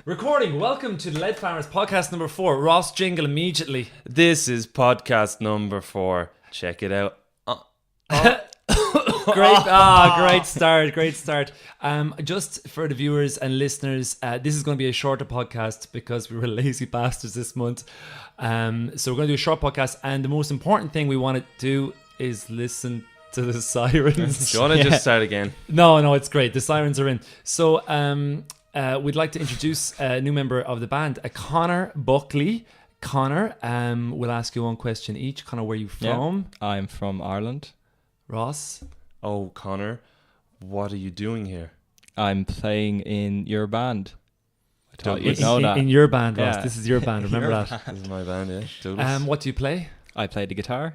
Recording. Welcome to the Lead Farmers podcast number 4. Ross, jingle immediately. This is podcast number 4. Check it out. Great start. Just for the viewers and listeners, this is going to be a shorter podcast because we were lazy bastards this month. So we're going to do a short podcast, and the most important thing we want to do is listen to the sirens. Do you want to just start again? No, it's great. The sirens are in. So we'd like to introduce a new member of the band, Conor Buckley. Conor, we'll ask you one question each. Conor, where are you from? Yeah, I'm from Ireland. Ross? Oh, Conor, what are you doing here? I'm playing in your band. I thought you'd know that. In your band, Ross. Yeah. This is your band. Remember that. This is my band, yeah. Douglas. What do you play? I play the guitar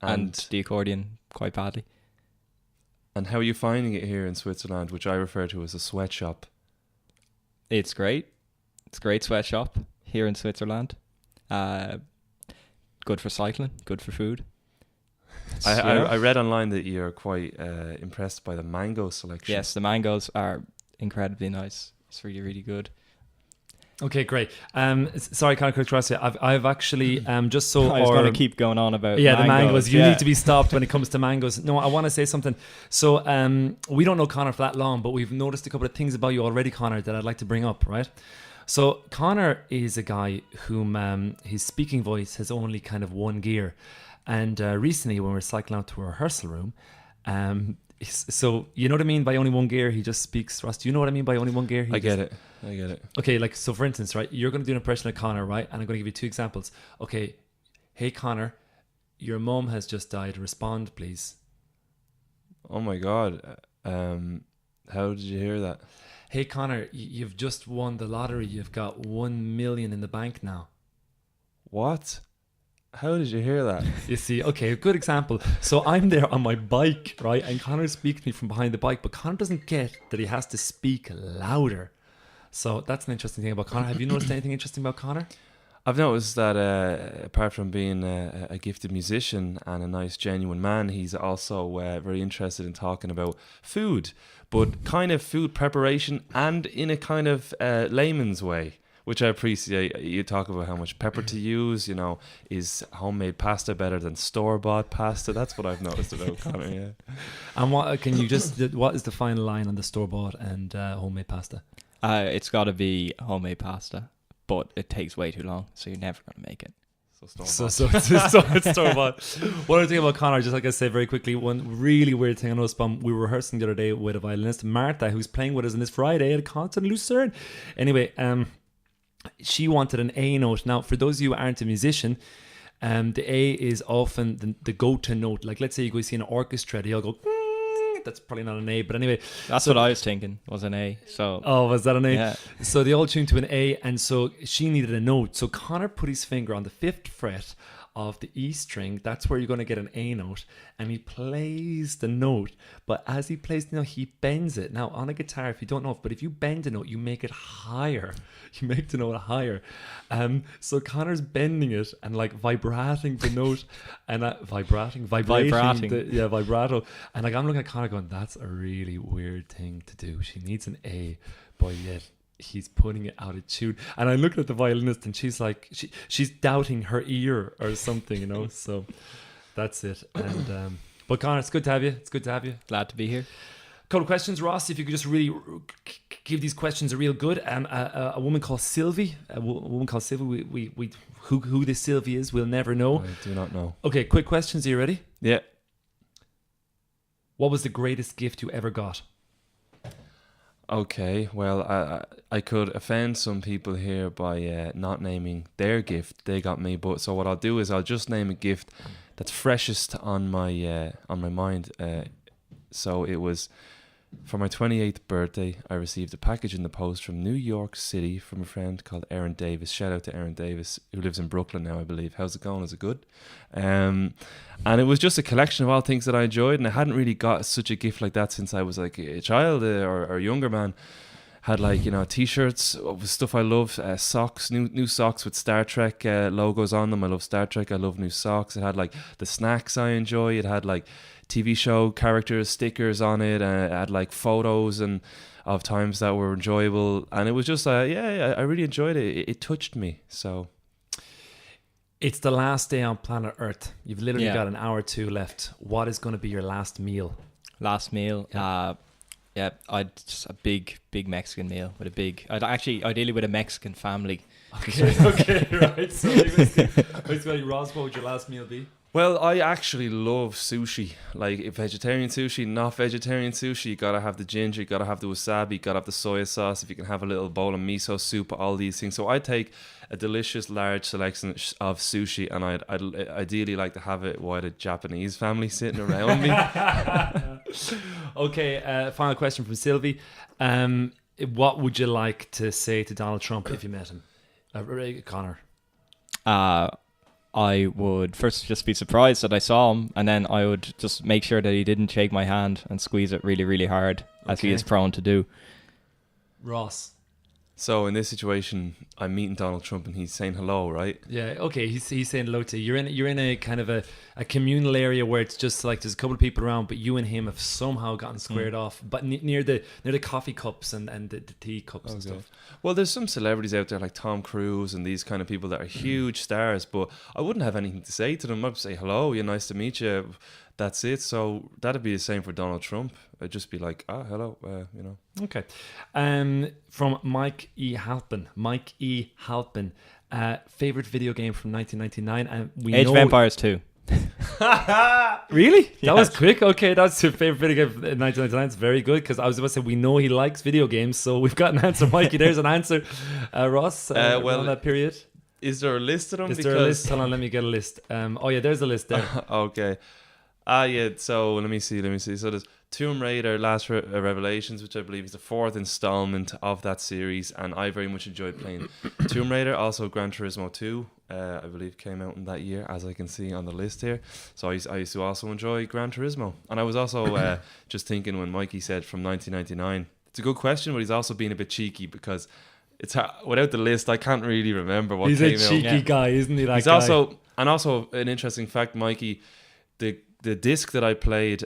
and the accordion quite badly. And how are you finding it here in Switzerland, which I refer to as a sweatshop? It's great. It's a great sweatshop here in Switzerland. Good for cycling, good for food. I read online that you're quite impressed by the mango selection. Yes, the mangoes are incredibly nice. It's really, really good. Okay, great. Sorry, Conor, quick cross. I've actually just so I was going to keep going on about the mangoes. You yeah. need to be stopped when it comes to mangoes. No, I want to say something. So we don't know Conor for that long, but we've noticed a couple of things about you already, Conor, that I'd like to bring up. Right. So Conor is a guy whom his speaking voice has only kind of one gear, and recently when we were cycling out to a rehearsal room, so you know what I mean by only one gear? He just speaks. Ross, do you know what I mean by only one gear? I get it. Okay, like, so for instance, right, you're going to do an impression of Conor, right? And I'm going to give you 2 examples. Okay, hey Conor, your mum has just died. Respond, please. Oh my God. How did you hear that? Hey Conor, you've just won the lottery. You've got 1 million in the bank now. What? How did you hear that? You see, okay, good example. So I'm there on my bike, right? And Conor speaks to me from behind the bike, but Conor doesn't get that he has to speak louder. So that's an interesting thing about Conor. Have you noticed anything interesting about Conor? I've noticed that apart from being a gifted musician and a nice, genuine man, he's also very interested in talking about food, but kind of food preparation and in a kind of layman's way, which I appreciate. You talk about how much pepper to use, you know, is homemade pasta better than store-bought pasta? That's what I've noticed about Conor, yeah. And what is the final line on the store-bought and homemade pasta? It's got to be homemade pasta, but it takes way too long, so you're never going to make it. So it's store-bought. One other thing about Conor, just like I said very quickly, one really weird thing I noticed, we were rehearsing the other day with a violinist, Martha, who's playing with us on this Friday at a concert in Lucerne. Anyway, she wanted an A note. Now, for those of you who aren't a musician, the A is often the go-to note. Like, let's say you go see an orchestra, they all go, that's probably not an A, but anyway. That's what I was thinking, was an A. So. Oh, was that an A? Yeah. So they all tuned to an A, and so she needed a note. So Conor put his finger on the 5th fret of the E string. That's where you're going to get an A note, and he plays the note, but as he plays the note, he bends it. Now on a guitar, if you don't know, but if you bend a note, you make it higher. You make the note higher. So Conor's bending it and like vibrating the note, and vibrating vibrato. And like I'm looking at Conor going, that's a really weird thing to do. She needs an A, but yet he's putting it out of tune. And I looked at the violinist, and she's like, she's doubting her ear or something, you know. So that's it. And but Conor, it's good to have you. Glad to be here. Couple of questions, Ross. If you could just really give these questions a real good. A woman called Sylvie. Who this Sylvie is, we'll never know. I do not know. Okay, quick questions. Are you ready? Yeah. What was the greatest gift you ever got? Okay, well, I could offend some people here by not naming their gift they got me, but so what I'll do is I'll just name a gift that's freshest on my mind. So it was for my 28th birthday. I received a package in the post from New York City from a friend called Erin Davis. Shout out to Erin Davis, who lives in Brooklyn now, I believe. How's it going? Is it good? And it was just a collection of all things that I enjoyed, and I hadn't really got such a gift like that since I was like a child or a younger man. Had like, you know, t-shirts with stuff I love, socks, new socks with Star Trek logos on them. I love Star Trek. I love new socks. It had like the snacks I enjoy. It had like TV show characters, stickers on it. It had like photos and of times that were enjoyable, and it was just I really enjoyed it. It touched me. So It's the last day on planet Earth. You've literally Yeah. got an hour or two left. What is going to be your last meal? Last meal. I'd just a big Mexican meal with a big. Ideally with a Mexican family. Okay, right. So, basically, Ross, what would your last meal be? well, I actually love sushi. Like vegetarian sushi, not vegetarian sushi. You gotta have the ginger, you gotta have the wasabi, you gotta have the soya sauce. If you can have a little bowl of miso soup, all these things. So I take a delicious large selection of sushi, and I'd ideally like to have it while a Japanese family sitting around me. Okay, final question from Sylvie. What would you like to say to Donald Trump if you met him? Connor. I would first just be surprised that I saw him, and then I would just make sure that he didn't shake my hand and squeeze it really, really hard, as he Okay. is prone to do. Ross. So in this situation, I'm meeting Donald Trump and he's saying hello, right? Yeah, okay. He's saying hello to you. You're in a kind of a communal area where it's just like there's a couple of people around, but you and him have somehow gotten squared off. But near the coffee cups and the tea cups and stuff. Well, there's some celebrities out there like Tom Cruise and these kind of people that are huge stars, but I wouldn't have anything to say to them. I'd say hello, yeah, nice to meet you. That's it. So that'd be the same for Donald Trump. I'd just be like, hello, Okay. From Mike E. Halpin. Favorite video game from 1999, and Age of Empires 2. Really? That was Yes. quick. Okay, that's your favorite video game in 1999. It's very good because I was about to say we know he likes video games, so we've got an answer, Mikey. There's an answer. Ross, around that period. Is there a list of them? Is there a list? Hold on, let me get a list. There's a list there. Okay. Yeah, so let me see. So there's Tomb Raider, Last Revelations, which I believe is the fourth installment of that series, and I very much enjoyed playing Tomb Raider. Also Gran Turismo 2, I believe came out in that year, as I can see on the list here. So I used to also enjoy Gran Turismo. And I was also just thinking when Mikey said from 1999, it's a good question, but he's also being a bit cheeky because it's without the list, I can't really remember what He's came a out. cheeky guy, isn't he? That He's guy? also an interesting fact, Mikey. The disc that I played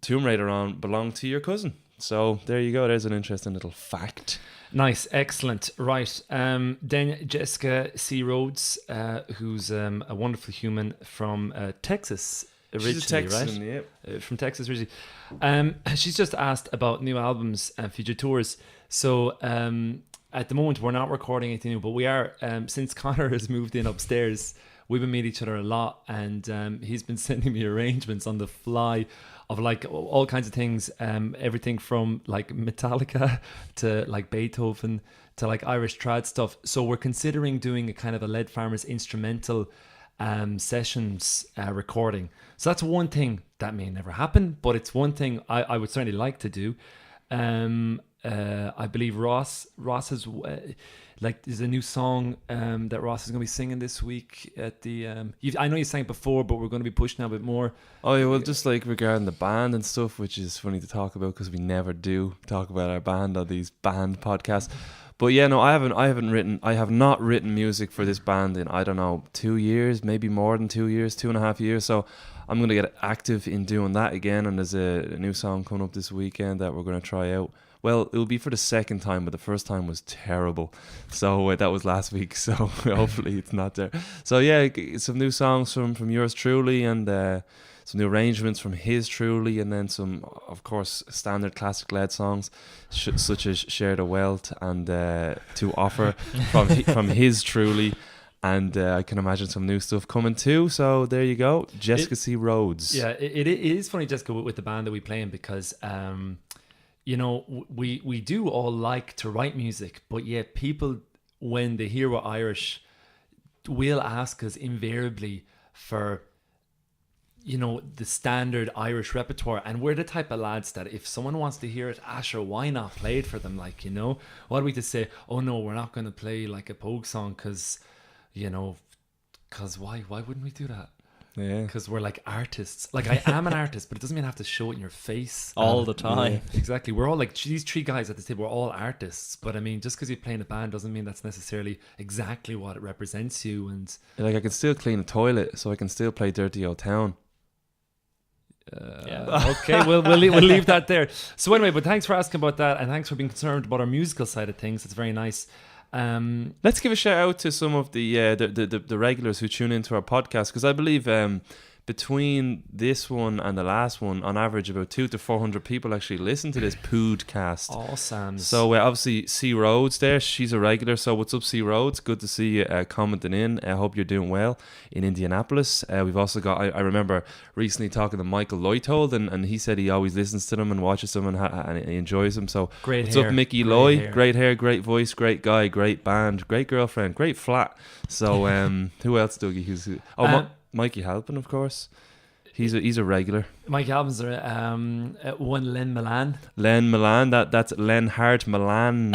Tomb Raider on belonged to your cousin. So there you go. There's an interesting little fact. Nice, excellent. Right. Then Jessica C. Rhodes, who's a wonderful human from Texas originally, She's a Texan, right? yeah. From Texas originally. She's just asked about new albums and future tours. So at the moment, we're not recording anything new, but we are, since Connor has moved in upstairs, we've been meeting each other a lot, and he's been sending me arrangements on the fly of like all kinds of things, everything from like Metallica to like Beethoven to like Irish trad stuff. So we're considering doing a kind of a Lead Farmers instrumental sessions recording. So that's one thing that may never happen, but it's one thing I would certainly like to do. I believe Ross has there's a new song that Ross is going to be singing this week at the I know you sang it before, but we're going to be pushing out a bit more. Oh yeah, well, just like regarding the band and stuff, which is funny to talk about because we never do talk about our band on these band podcasts. But yeah, no, I have not written music for this band in, I don't know, 2 years, maybe more than 2 years, 2.5 years. So I'm going to get active in doing that again. And there's a new song coming up this weekend that we're going to try out. Well, it will be for the second time, but the first time was terrible. So that was last week. So hopefully it's not there. So yeah, some new songs from yours truly, and some new arrangements from his truly, and then some, of course, standard classic Lead songs such as Share the Wealth and To Offer from his truly. And I can imagine some new stuff coming too. So there you go, Jessica C. Rhodes. Yeah, it is funny, Jessica, with the band that we play in, because we do all like to write music, but yet people, when they hear we're Irish, will ask us invariably for the standard Irish repertoire, and we're the type of lads that if someone wants to hear it, sure, why not play it for them? Like, what are we to say? Oh no, we're not going to play like a Pogue song because why wouldn't we do that? Yeah, because we're like artists. Like, I am an artist, but it doesn't mean I have to show it in your face all the time. Yeah, exactly. We're all like these three guys at the table. We're all artists, but I mean, just because you play in a band doesn't mean that's necessarily exactly what it represents you. And like, I can still clean a toilet, so I can still play Dirty Old Town. Okay, we'll leave that there. So anyway, but thanks for asking about that, and thanks for being concerned about our musical side of things. It's very nice. Let's give a shout out to some of the regulars who tune into our podcast, because I believe between this one and the last one, on average, about 200 to 400 people actually listen to this podcast. Awesome. So obviously, C Rhodes there, she's a regular. So what's up, C Rhodes? Good to see you commenting in. I hope you're doing well in Indianapolis. We've also got, I remember recently talking to Michael Loytold, and he said he always listens to them and watches them and he enjoys them. So Great what's hair. up, Mickey Great Loy? hair. Great hair, great voice, great guy, great band, great girlfriend, great flat. So who else, Dougie? Mikey Halpin, of course. He's a regular. Mike Albans are one Len Milan. Len Milan, that's Len Hart Milan.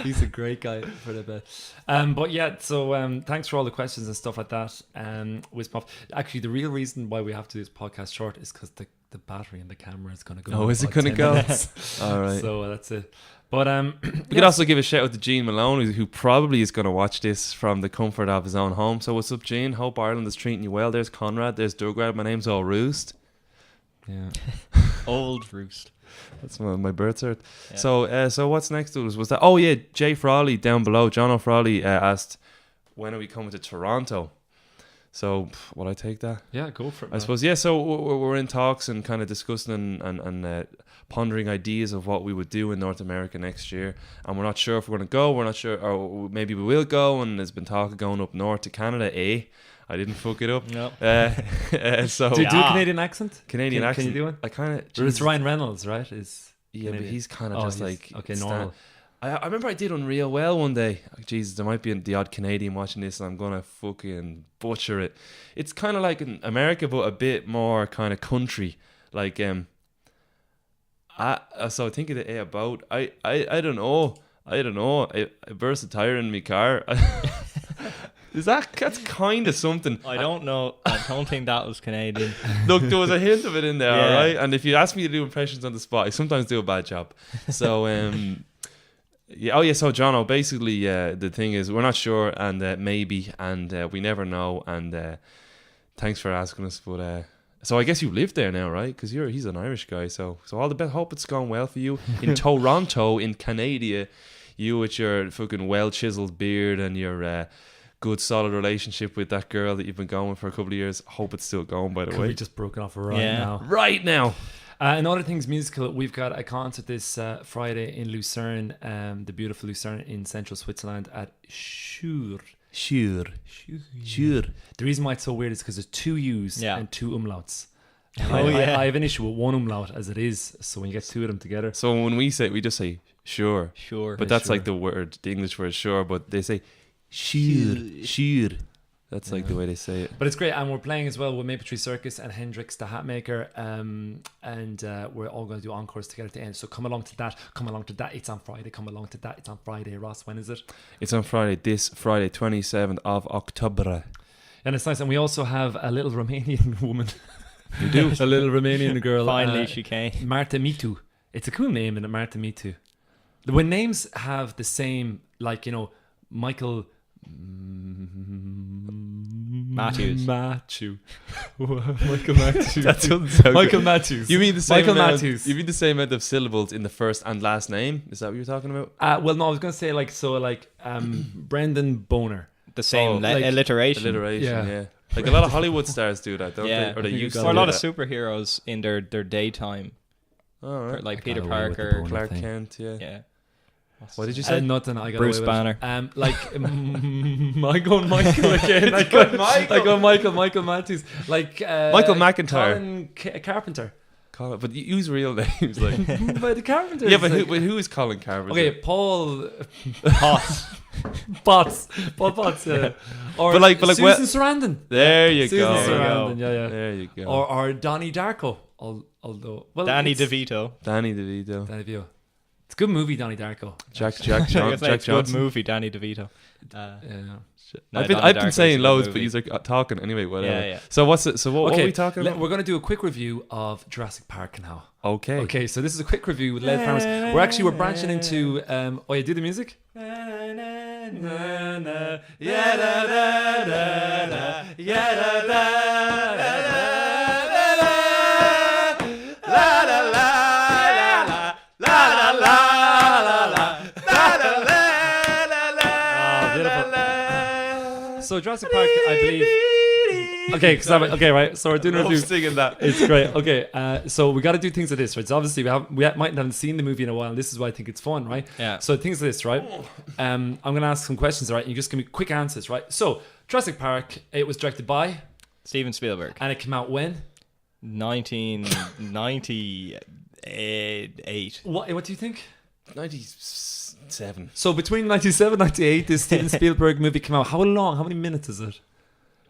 He's a great guy for the bit. But yeah, so thanks for all the questions and stuff like that. Wisp off. Actually, the real reason why we have to do this podcast short is because the battery in the camera is going to go. Oh, is it going to go? Minutes. All right. So that's it. But we could also give a shout out to Gene Malone, who probably is going to watch this from the comfort of his own home. So what's up, Gene? Hope Ireland is treating you well. There's Conrad. There's Dougrad. My name's All Roost. Yeah. Old Roost. That's my birth cert. Yeah. So what's next to us? Was that? Oh yeah, Jay Frawley down below. John O'Frawley asked, when are we coming to Toronto? So will I take that? Yeah, go for it. I suppose, yeah. So we're in talks and kind of discussing and pondering ideas of what we would do in North America next year, and we're not sure if we're going to go. We're not sure, or maybe we will go. And there's been talk of going up north to Canada. I didn't fuck it up. No. So do a Canadian accent? Canadian Can accent. you do it? I kind of. It's Ryan Reynolds, right? Is Yeah, but Canadian. he's kind of just like okay, normal. I remember I did Unreal well one day. Jesus, there might be the odd Canadian watching this, and I'm gonna fucking butcher it. It's kind of like in America, but a bit more kind of country. Like so thinking about I don't know. I burst a tire in my car. That's kind of something. I don't know. I don't think that was Canadian. Look, there was a hint of it in there, Yeah. all right? And if you ask me to do impressions on the spot, I sometimes do a bad job. So, yeah. Oh, yeah. So, Jono, basically, the thing is, we're not sure, and maybe, and we never know. And thanks for asking us. But so, I guess you live there now, right? Because he's an Irish guy. So all the best. Hope it's going well for you in Toronto, in Canada. You with your fucking well chiseled beard and your good solid relationship with that girl that you've been going for a couple of years. Hope it's still going, by the Could way. be just broken off right Yeah. now. Right now. And other things musical, we've got a concert this Friday in Lucerne, the beautiful Lucerne in central Switzerland at Schur. Sure. The reason why it's so weird is because there's two U's Yeah. and two umlauts. And Oh, yeah. I have an issue with one umlaut as it is, so when you get two of them together. So when we say, we just say sure. Sure. But that's sure. like the word, the English word sure, but they say sure. That's like the way they say it. But it's great, and we're playing as well with Maple Tree Circus and Hendrix the Hatmaker, and we're all going to do encores together at the end. So come along to that. It's on Friday. Come along to that. It's on Friday. Ross, when is it? It's on Friday, this Friday, 27th of October. And it's nice. And we also have a little Romanian woman. You do? A little Romanian girl. Finally, she came. Marta Mitu. It's a cool name, isn't it? Marta Mitu. When names have the same, like, Michael Matthews. Michael Matthews. That doesn't sound Michael good. Matthews. You mean the same Michael amount, Matthews. You mean the same amount of syllables in the first and last name? Is that what you're talking about? Well, no, I was going to say Brendan Boner. The same like alliteration. Alliteration, Yeah. yeah. Like a lot of Hollywood stars do that, don't Yeah. they? Or they used to Or a do lot of that. superheroes in their daytime. All right. Like I Peter got away with the Parker. Boner. Clark thing. Kent, yeah. Yeah. What did you say? Nothing. I got Bruce away Banner. With it. I go Michael again. I go Michael Matthews. Like Michael McIntyre. Colin Carpenter. Colin, but use real names, like. But the Carpenter. Yeah, is but like, who is Colin Carpenter? okay, Paul Potts. Potts. Paul Potts. Or But like Susan well- Sarandon. There you Susan go. There you Sarandon. Yeah. There you go. Or Donnie Darko. Although Danny it's- DeVito. Danny DeVito. Danny DeVito. It's a good movie, Donnie Darko. Jack I was gonna say Jack it's a good Johnson. movie, Danny DeVito. Yeah. No, I've Donnie been Darko is saying a good loads, movie. but you're talking anyway. Whatever. Yeah, yeah. So what's it? So what are we talking about? We're going to do a quick review of Jurassic Park now. Okay. Okay, so this is a quick review with Lead Farmers. We're branching into oh yeah, do the music. So Jurassic Park, I believe. Okay, okay, right. So we're doing a I'm review. singing that. It's great. Okay, so we got to do things like this, right? So obviously might not have seen the movie in a while. And this is why I think it's fun, right? Yeah. So things like this, right? I'm gonna ask some questions, right? And you just give me quick answers, right? So Jurassic Park, it was directed by Steven Spielberg. and it came out when? 1998. What do you think? 97. So between 97 98, this Steven Spielberg movie came out. How long? How many minutes is it?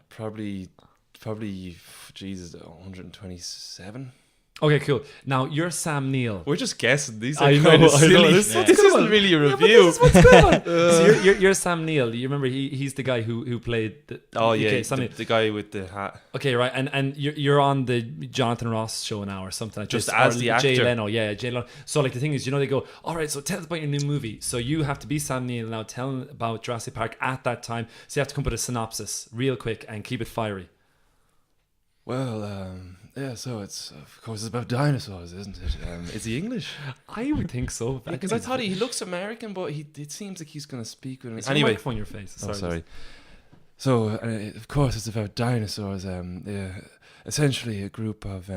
Probably, Jesus, 127. Okay, cool. Now you're Sam Neill. We're just guessing. These are I know, kind of I know. silly. This is what's This good isn't one. really a Yeah, but review. this is what's going on. So you're Sam Neill. You remember he's the guy who played. Yeah, Sam Neill. the guy with the hat. Okay, right, and you're on the Jonathan Ross show now or something like Just this, as or the Jay actor. Leno, yeah, Jay Leno. So like the thing is, they go, all right, so tell us about your new movie. So you have to be Sam Neill now, telling about Jurassic Park at that time. So you have to come up with a synopsis real quick and keep it fiery. Well, yeah. So it's of course it's about dinosaurs, isn't it? Is he English? I would think so Because I thought he looks American, but it seems like he's going to speak with me. It's Anyway, on your face. oh, sorry. So of course it's about dinosaurs. Essentially a group of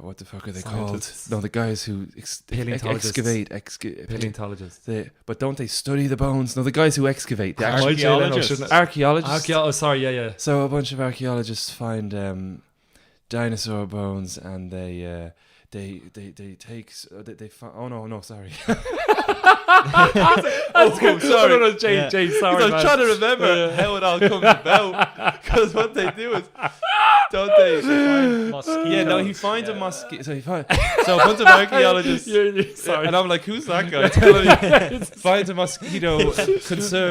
what the fuck are they Scientists. called? No, the guys who Paleontologists. excavate. Paleontologist. But don't they study the bones? No, the guys who excavate. The Why Jay Leno shouldn't- archaeologists. Oh, sorry, yeah. So a bunch of archaeologists find dinosaur bones, and they take. They find. Oh no, sorry. That's good. sorry. No, Jay, Yeah. Jay, sorry, I was man. trying to remember how it all comes about, because what they do is, don't they? Yeah, no, he finds a mosquito. So so a bunch of archaeologists. Sorry. And I'm like, who's that guy? Telling me, finds a mosquito.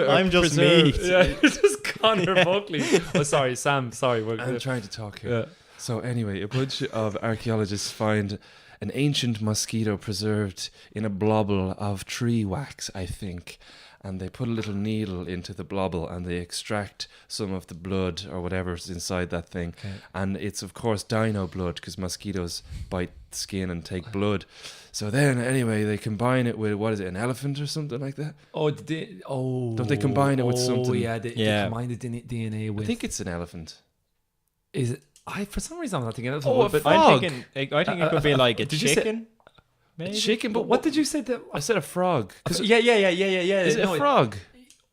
I'm just me. Yeah, it's just Conor Buckley. Oh, sorry, Sam. Sorry, I'm trying to talk here. Yeah. So anyway, a bunch of archaeologists find an ancient mosquito preserved in a blobble of tree wax, I think. And they put a little needle into the blobble and they extract some of the blood or whatever's inside that thing. Okay. And it's, of course, dino blood, because mosquitoes bite the skin and take blood. So then, anyway, they combine it with, what is it, an elephant or something like that? Don't they combine it with something? Yeah, they combine the DNA with. I think it's an elephant. Is it? For some reason, I'm not thinking of Oh, a but frog. I think it could be like a Did you say- chicken. Maybe? Chicken, But what did you say that? I said a frog. Yeah. Is it No, a frog?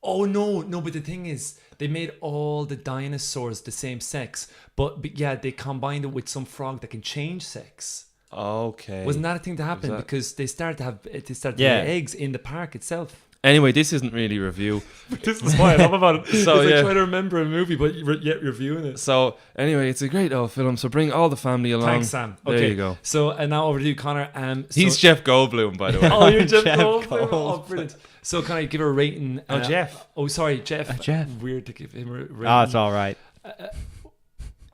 Oh no! But the thing is, they made all the dinosaurs the same sex, but yeah, they combined it with some frog that can change sex. Okay. Wasn't that a thing to happen? that- Because they started to Yeah. lay eggs in the park itself. Anyway, this isn't really review. This is why I love about it. So, It's yeah. like trying to remember a movie, but yet reviewing it. So anyway, it's a great old film. So bring all the family along. Thanks, Sam. Okay, There you go. So and now over to you, Connor. He's so, Jeff Goldblum, by the way. Oh, you're Jeff Jeff Goldblum. Oh, Goldblum. brilliant. So can I give a rating? Oh, Jeff. Oh, sorry, Jeff. Jeff. Weird to give him a rating. Oh, it's all right.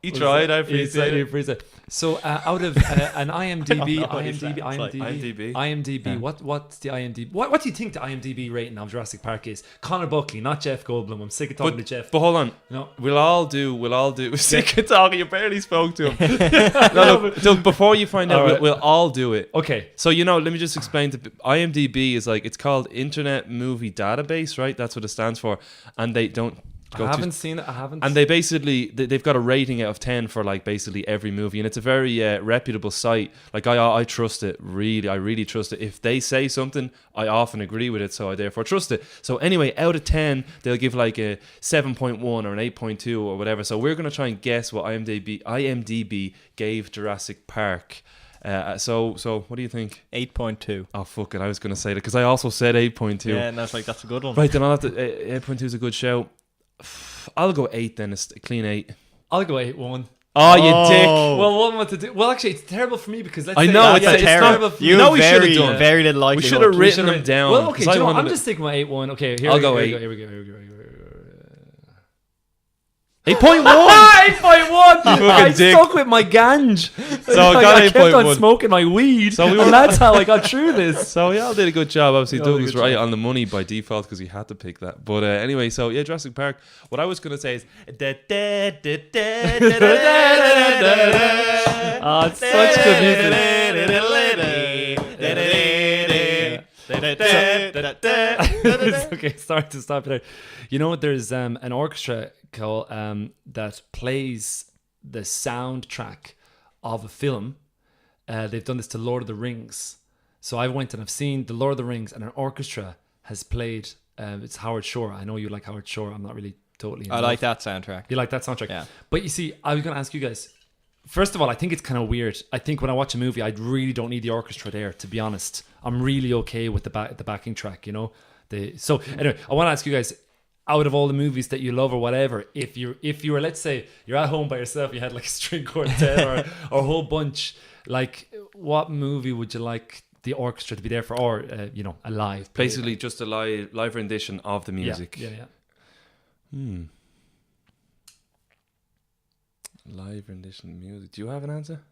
He tried. I He appreciate it. So out of an IMDb, IMDb. what's the IMDb? What do you think the IMDb rating of Jurassic Park is? Conor Buckley, not Jeff Goldblum. I'm sick of talking to Jeff. But hold on. No. We'll all do. Sick of talking. You barely spoke to him. Look, before you find out, All right. we'll all do it. Okay. So, let me just explain. IMDb is it's called Internet Movie Database, right? That's what it stands for. And they don't go I too haven't seen it. I haven't. And they basically they've got a rating out of 10 for basically every movie, and it's a very reputable site. I trust it really. I really trust it. If they say something, I often agree with it, so I therefore trust it. So anyway, out of 10, they'll give a 7.1 or an 8.2 or whatever. So we're gonna try and guess what IMDb gave Jurassic Park. So what do you think? 8.2. Oh fuck it, I was gonna say that because I also said 8.2. Yeah, and that's a good one. Right, then I'll have to. 8.2 is a good show. I'll go 8 then. It's a clean 8. I'll go 8-1. Oh, you dick! Well, what to do? Well, actually, it's terrible for me because let's I say know, it's it's terrible. not- For you me. know we should have done. Very little We likelihood. should have written should've- them down. Well, okay, 'cause I Joe, wanted I'm it- just sticking with 8-1. Okay, I'll go here 8. we go. 8.1. 8.1. I dick. stuck with my ganj. So I got I kept on 8.1. smoking my weed, So we and that's how I got through this. So y'all did a good job. Obviously, Y'all did a Doug was good right job. on the money by default because he had to pick that. But anyway, so yeah, Jurassic Park. What I was gonna say is, Oh, it's such good music. It's okay, start to stop there. You know, there's an orchestra called that plays the soundtrack of a film. They've done this to Lord of the Rings. So I went and I've seen the Lord of the Rings, and an orchestra has played. It's Howard Shore. I know you like Howard Shore. I'm not really totally. I like that soundtrack. You like that soundtrack? Yeah. But you see, I was going to ask you guys. First of all, I think it's kind of weird. I think when I watch a movie, I really don't need the orchestra there. To be honest, I'm really okay with the backing track. You know. So anyway, I want to ask you guys. Out of all the movies that you love or whatever, if you were, let's say you're at home by yourself, you had like a string quartet or a whole bunch, like what movie would you like the orchestra to be there for, or a live play? Basically just a live rendition of the music. Yeah. Live rendition of music. Do you have an answer?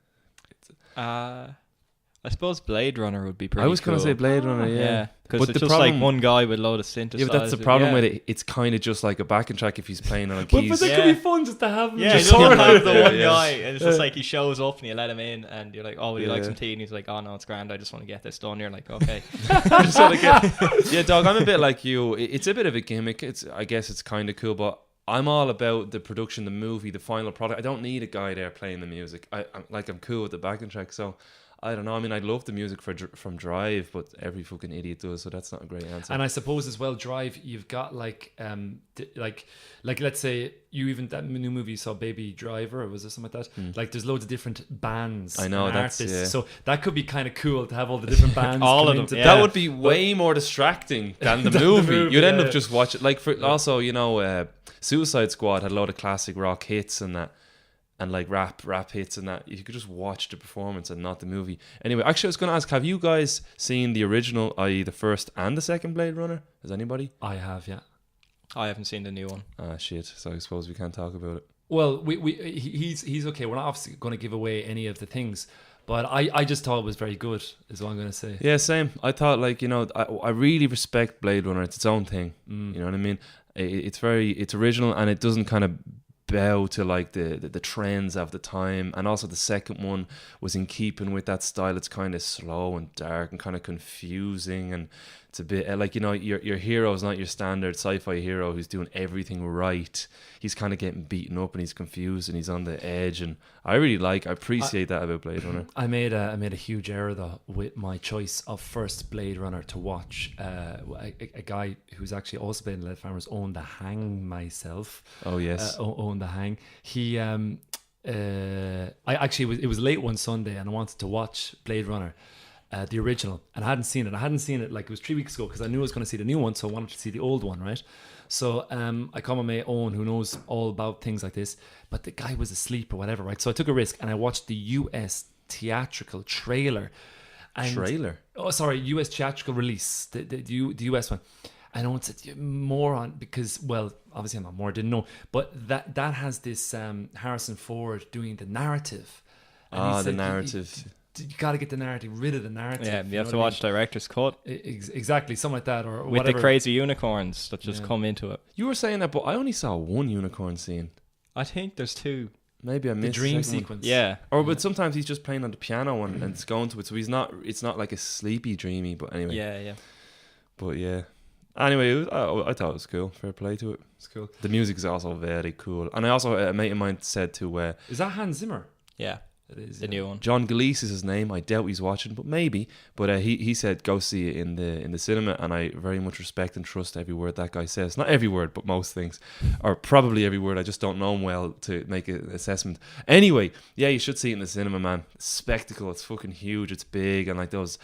I suppose Blade Runner would be pretty I was going to cool. say Blade Runner, yeah. Because But it's the just problem- like one guy with a load of synthesizers. Yeah, but that's the problem with it. It's kind of just like a backing track if he's playing on a But keys. that could be fun just to have him. Yeah, just you just sort have of- the Yeah, one yeah. guy, and it's just like he shows up and you let him in, and you're like, oh, would you like Yeah. some tea? And he's like, oh no, it's grand. I just want to get this done. You're like, okay. Just wanna get- yeah, dog, I'm a bit like you. It's a bit of a gimmick. I guess it's kind of cool, but I'm all about the production, the movie, the final product. I don't need a guy there playing the music. I'm cool with the backing track, so I don't know. I mean, I love the music from Drive, but every fucking idiot does, so that's not a great answer. And I suppose as well, Drive, you've got like let's say you even that new movie you saw, Baby Driver, or was there something like that? Like there's loads of different bands. I know, and that's- artists. yeah. So that could be kind of cool to have all the different bands. All come of into them, That yeah. would be way more distracting than the Than the movie. movie, You'd end yeah. up just watching. Like also, Suicide Squad had a lot of classic rock hits and that, and like rap hits and that. You could just watch the performance and not the movie. Anyway, actually, I was going to ask: have you guys seen the original, i.e., the first and the second Blade Runner? Has anybody? I have, yeah. I haven't seen the new one. Ah, shit. So I suppose we can't talk about it. Well, he's okay. We're not obviously going to give away any of the things, but I just thought it was very good. Is what I'm going to say. Yeah, same. I thought I really respect Blade Runner. It's its own thing. You know what I mean? It's original, and it doesn't kind of bow to like the trends of the time. And also the second one was in keeping with that style. It's kind of slow and dark and kind of confusing, and it's a bit like, your hero is not your standard sci-fi hero who's doing everything right. He's kind of getting beaten up and he's confused and he's on the edge, and I appreciate that about Blade Runner. I made a huge error though with my choice of first Blade Runner to watch. A guy who's actually also playing Lead Farmers owned The Hang myself. Oh yes. Owned The Hang. He it was late one Sunday and I wanted to watch Blade Runner, the original, and I hadn't seen it like it was 3 weeks ago because I knew I was going to see the new one, so I wanted to see the old one, right? So I called my mate Owen, who knows all about things like this, but the guy was asleep or whatever, right? So I took a risk and I watched the US theatrical trailer. US theatrical release, the US one. I know it's a moron because, well, obviously I'm not more, didn't know, but that has this Harrison Ford doing the narrative. And he The said, narrative. You got to get the narrative, rid of the narrative. Yeah, you have know to what I watch director's cut mean? Exactly, something like that, or with whatever. the crazy unicorns that just come into it. You were saying that, but I only saw one unicorn scene. I think there's two. Maybe I the missed dream the second one. sequence. Yeah. But sometimes he's just playing on the piano and it's going to it, so it's not like a sleepy dreamy, but anyway. Yeah. But yeah. Anyway, I thought it was cool. Fair play to it. It's cool. The music is also very cool. And I also, a mate of mine said to Is that Hans Zimmer? Yeah. It is. The new one. John Gleese is his name. I doubt he's watching, but maybe. But he said go see it in the cinema, and I very much respect and trust every word that guy says. Not every word, but most things, or probably every word. I just don't know him well to make an assessment. Anyway, yeah, you should see it in the cinema, man. Spectacle. It's fucking huge. It's big, and those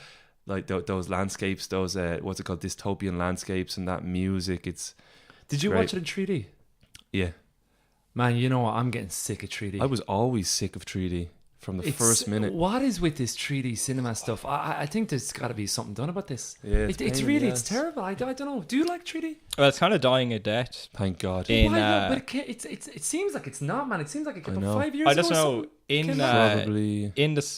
landscapes, those what's it called, dystopian landscapes, and that music. Did you great. watch it in 3D? Yeah. Man, you know what? I'm getting sick of 3D. I was always sick of 3D. From the first minute. What is with this 3D cinema stuff? I think there's got to be something done about this. Yeah, it's terrible. I don't know. Do you like 3D? Well, it's kind of dying a death. Thank God. In, Why not? But it seems like it's not, man. It seems like it came I up know. 5 years I ago. just or know something. in Probably.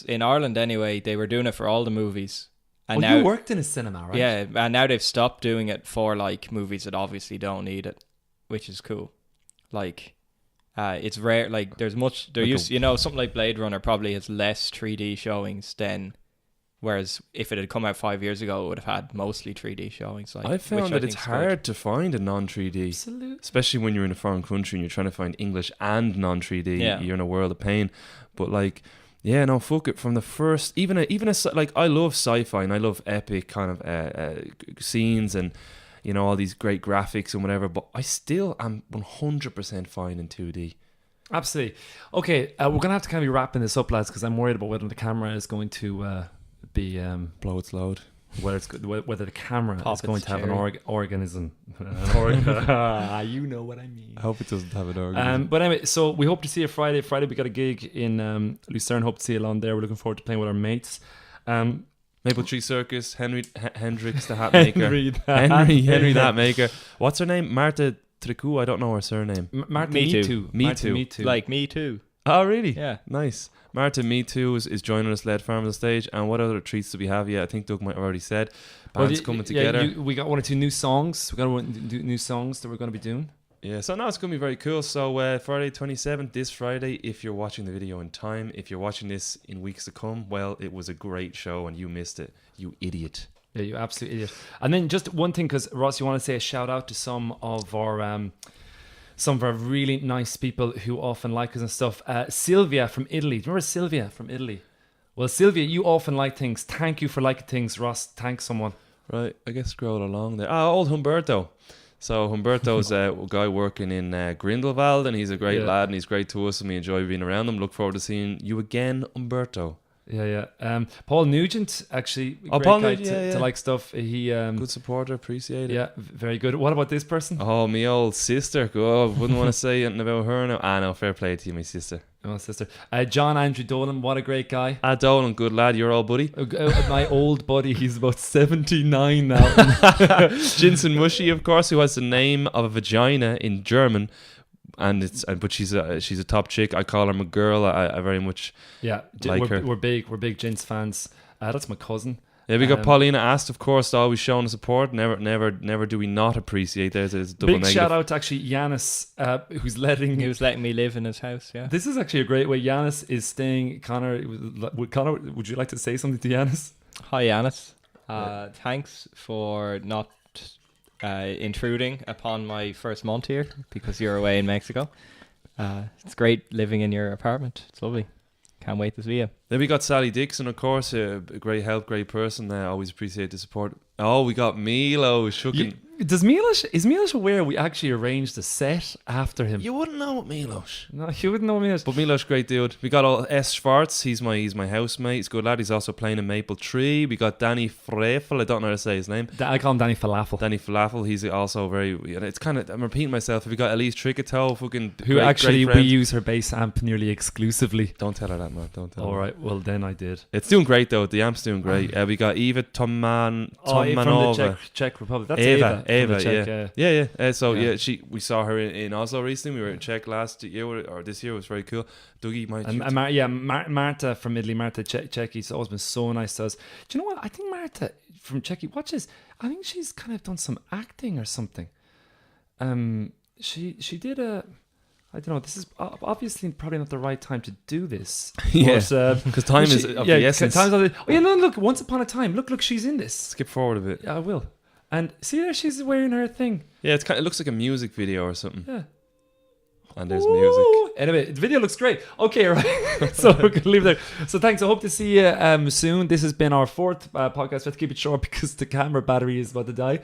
in Ireland anyway, they were doing it for all the movies, and now now you worked in a cinema, right? yeah, and now they've stopped doing it for like movies that obviously don't need it, which is cool. Like, it's rare. Like, there's much. There Like used, something like Blade Runner probably has less 3D showings than Whereas if it had come out 5 years ago, it would have had mostly 3D showings. Like, I found that it's hard to find a non-3D, Absolutely. especially when you're in a foreign country and you're trying to find English and non-3D. Yeah. You're in a world of pain. But like, yeah, no, fuck it. From the first, even like, I love sci-fi and I love epic kind of scenes and, you know, all these great graphics and whatever. But I still am 100% fine in 2D. Absolutely. Okay, we're gonna have to kind of be wrapping this up, lads, because I'm worried about whether the camera is going to be Blow its load. whether the camera Pop is going its to have an cherry. organism. You know what I mean. I hope it doesn't have an organ. But anyway, so we hope to see you Friday. Friday we got a gig in Lucerne. Hope to see you along there. We're looking forward to playing with our mates. Maple Tree Circus, Hendrix the Hat Maker. Henry the Hat Maker. What's her name? Marta Tricou. I don't know her surname. Martha Me Me Too. Too. Me Martha Too. Me Too. Like me too. Oh, really? Yeah. Nice. Marta Me Too is joining us, Lead Farmers on stage. And what other treats do we have? Yeah, I think Doug might have already said. Bands coming together. We got 1 or 2 new songs. We got 1 or 2 new songs that we're going to be doing. Yeah, so now it's going to be very cool. So Friday 27th, this Friday, if you're watching the video in time, if you're watching this in weeks to come, well, it was a great show and you missed it. You idiot. Yeah, you absolute idiot. And then just one thing, because Ross, you want to say a shout out to some of our really nice people who often like us and stuff. Sylvia from Italy. Do you remember Sylvia from Italy? Well, Sylvia, you often like things. Thank you for liking things, Ross. Thank someone. Right, I guess scroll along there. Old Humberto. So Humberto's a guy working in Grindelwald, and he's a great lad, and he's great to us, and we enjoy being around him. Look forward to seeing you again, Humberto. Yeah. Paul Nugent, actually, great Paul guy Nugent, to like stuff. He good supporter, appreciate it. Yeah, very good. What about this person? Oh, me old sister. God, wouldn't want to say anything about her now. No, fair play to you, my sister. Oh, sister. John Andrew Dolan, what a great guy. Dolan, good lad, your old buddy. My old buddy, he's about 79 now. Jinsen Mushy, of course, who has the name of a vagina in German. But she's a top chick. I call her my girl. I very much like her. We're big Gents fans. That's my cousin. Yeah, we got Paulina Ast, of course, always showing the support. Never do we not appreciate. There's a double big negative. shout out to actually Yanis, who's letting me live in his house. Yeah, this is actually a great way. Yanis is staying. Connor, would you like to say something to Yanis? Hi, Yanis. Thanks for not intruding upon my first month here because you're away in Mexico. It's great living in your apartment. It's lovely. Can't wait to see you. Then we got Sally Dixon, of course, a great help, great person. Always appreciate the support. Oh, we got Milo. Is Milos aware we actually arranged the set after him? You wouldn't know Milos. No, you wouldn't know Milos. But Milos, great dude. We got all S. Schwartz. He's my housemate. He's a good lad. He's also playing in Maple Tree. We got Danny Frefel. I don't know how to say his name. I call him Danny Falafel. Danny Falafel. He's also very. It's kind of. I'm repeating myself. We got Elise Tricketoe, fucking. Who great, actually great we use her bass amp nearly exclusively. Don't tell her that, man. Don't tell her. All right. Well, then I did. It's doing great though. The amp's doing great. We got Eva Tomanova. From the Czech Republic. That's Eva, Czech, yeah. We saw her in Oslo recently. We were in Czech last year or this year. It was very cool. Dougie, Marta from Italy, Marta Czechy. It's always been so nice to us. Do you know what? I think Marta from Czechy. I think she's kind of done some acting or something. She did a. I don't know. This is obviously probably not the right time to do this. Yeah, because time is of the essence. Look, Once Upon a Time. Look, she's in this. Skip forward a bit. Yeah, I will. And see there, she's wearing her thing. Yeah, it looks like a music video or something. Yeah. And there's music. Anyway, the video looks great. Okay, right. So we're going to leave it there. So thanks. I hope to see you soon. This has been our 4th podcast. We have to keep it short because the camera battery is about to die.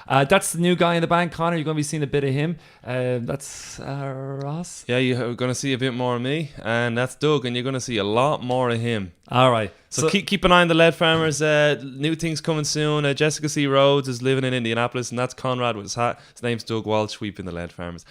That's the new guy in the band, Connor. You're going to be seeing a bit of him. That's Ross. Yeah, you're going to see a bit more of me. And that's Doug. And you're going to see a lot more of him. All right. So keep an eye on the Lead Farmers. New things coming soon. Jessica C. Rhodes is living in Indianapolis. And that's Conrad with his hat. His name's Doug Walsh, sweeping the Lead Farmers.